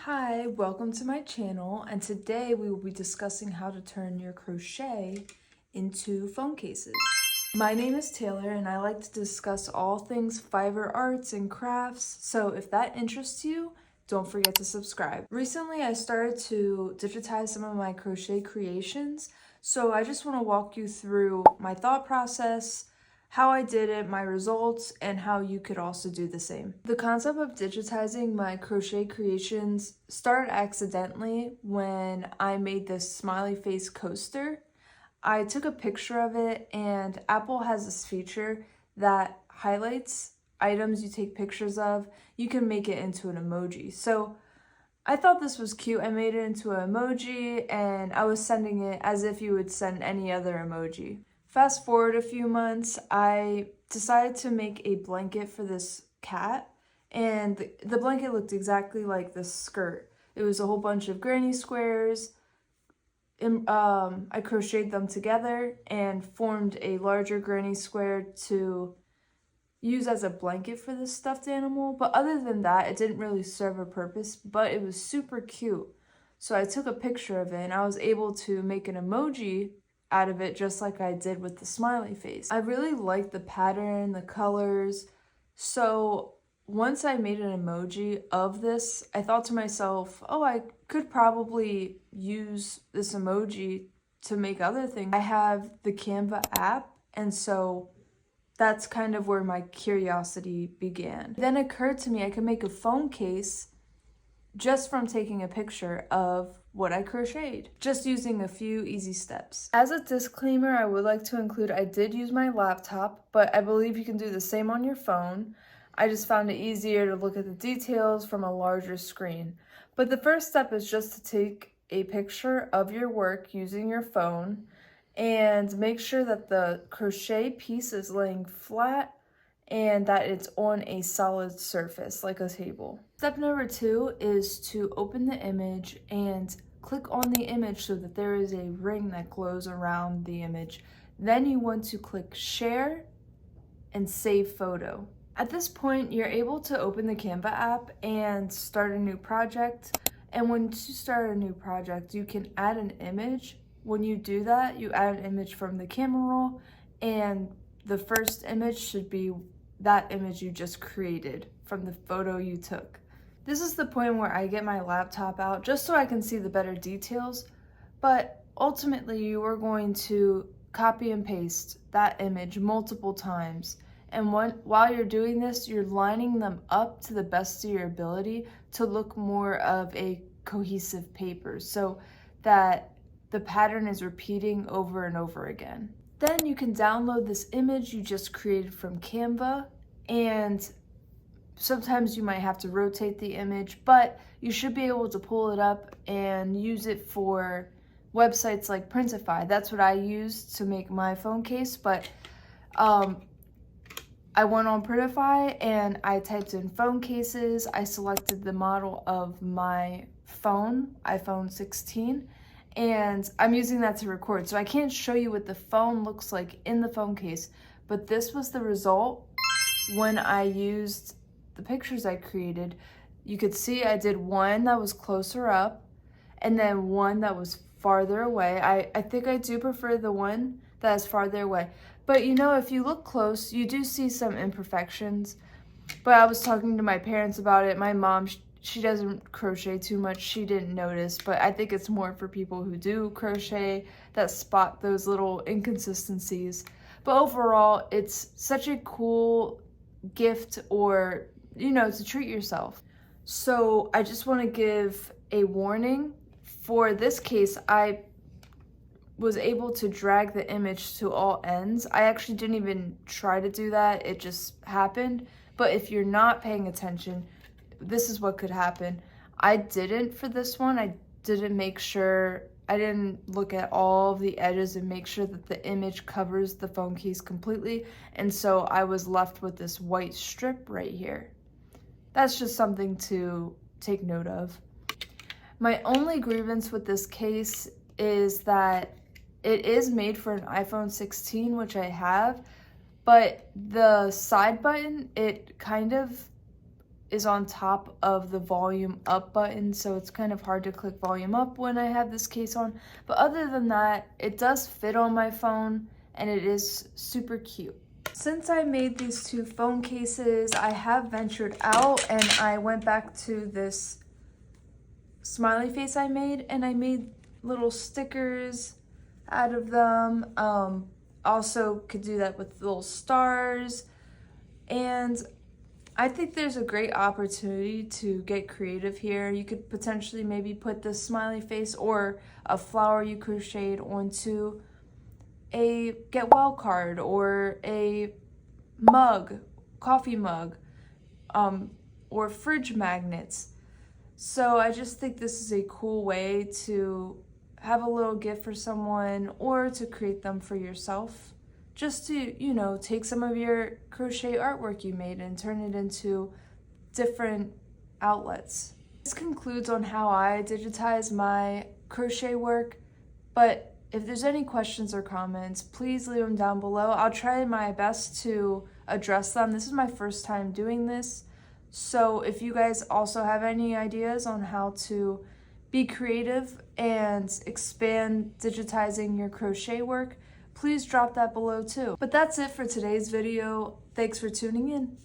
Hi, welcome to my channel, and today we will be discussing how to turn your crochet into phone cases. My name is Taylor and I like to discuss all things fiber arts and crafts, so if that interests you, don't forget to subscribe. Recently I started to digitize some of my crochet creations, so I just want to walk you through my thought process, how I did it, my results, and how you could also do the same. The concept of digitizing my crochet creations started accidentally when I made this smiley face coaster. I took a picture of it, and Apple has this feature that highlights items you take pictures of. You can make it into an emoji. So I thought this was cute. I made it into an emoji and I was sending it as if you would send any other emoji. Fast forward a few months, I decided to make a blanket for this cat, and the blanket looked exactly like this skirt. It was a whole bunch of granny squares. I crocheted them together and formed a larger granny square to use as a blanket for this stuffed animal. But other than that, it didn't really serve a purpose, but it was super cute. So I took a picture of it and I was able to make an emoji out of it just like I did with the smiley face. I really liked the pattern, the colors. So once I made an emoji of this, I thought to myself, oh, I could probably use this emoji to make other things. I have the Canva app, and so that's kind of where my curiosity began. It then occurred to me I could make a phone case just from taking a picture of what I crocheted, just using a few easy steps. As a disclaimer, I would like to include I did use my laptop, but I believe you can do the same on your phone. I just found it easier to look at the details from a larger screen. But the first step is just to take a picture of your work using your phone and make sure that the crochet piece is laying flat and that it's on a solid surface like a table. Step number 2 is to open the image and click on the image so that there is a ring that glows around the image. Then you want to click share and save photo. At this point, you're able to open the Canva app and start a new project. And when you start a new project, you can add an image. When you do that, you add an image from the camera roll, and the first image should be that image you just created from the photo you took. This is the point where I get my laptop out just so I can see the better details, but ultimately you are going to copy and paste that image multiple times. And while you're doing this, you're lining them up to the best of your ability to look more of a cohesive paper so that the pattern is repeating over and over again. Then you can download this image you just created from Canva, and sometimes you might have to rotate the image, but you should be able to pull it up and use it for websites like Printify. That's what I used to make my phone case, but I went on Printify and I typed in phone cases. I selected the model of my phone, iPhone 16, and I'm using that to record. So I can't show you what the phone looks like in the phone case, but this was the result when I used the pictures I created. You could see I did one that was closer up and then one that was farther away. I think I do prefer the one that is farther away. But you know, if you look close, you do see some imperfections. But I was talking to my parents about it. My mom, she doesn't crochet too much. She didn't notice, but I think it's more for people who do crochet that spot those little inconsistencies. But overall, it's such a cool gift, or, you know, to treat yourself. So I just want to give a warning. For this case, I was able to drag the image to all ends. I actually didn't even try to do that. It just happened. But if you're not paying attention, this is what could happen. I didn't for this one. I didn't look at all of the edges and make sure that the image covers the phone case completely. And so I was left with this white strip right here. That's just something to take note of. My only grievance with this case is that it is made for an iPhone 16, which I have, but the side button, it kind of is on top of the volume up button, so it's kind of hard to click volume up when I have this case on. But other than that, it does fit on my phone and it is super cute. Since I made these two phone cases, I have ventured out and I went back to this smiley face I made, and I made little stickers out of them. Also could do that with little stars, and I think there's a great opportunity to get creative here. You could potentially maybe put this smiley face or a flower you crocheted onto a get well card or a mug, coffee mug, or fridge magnets. So I just think this is a cool way to have a little gift for someone or to create them for yourself. Just to, you know, take some of your crochet artwork you made and turn it into different outlets. This concludes on how I digitize my crochet work, but if there's any questions or comments, please leave them down below. I'll try my best to address them. This is my first time doing this, so if you guys also have any ideas on how to be creative and expand digitizing your crochet work, please drop that below too. But that's it for today's video. Thanks for tuning in.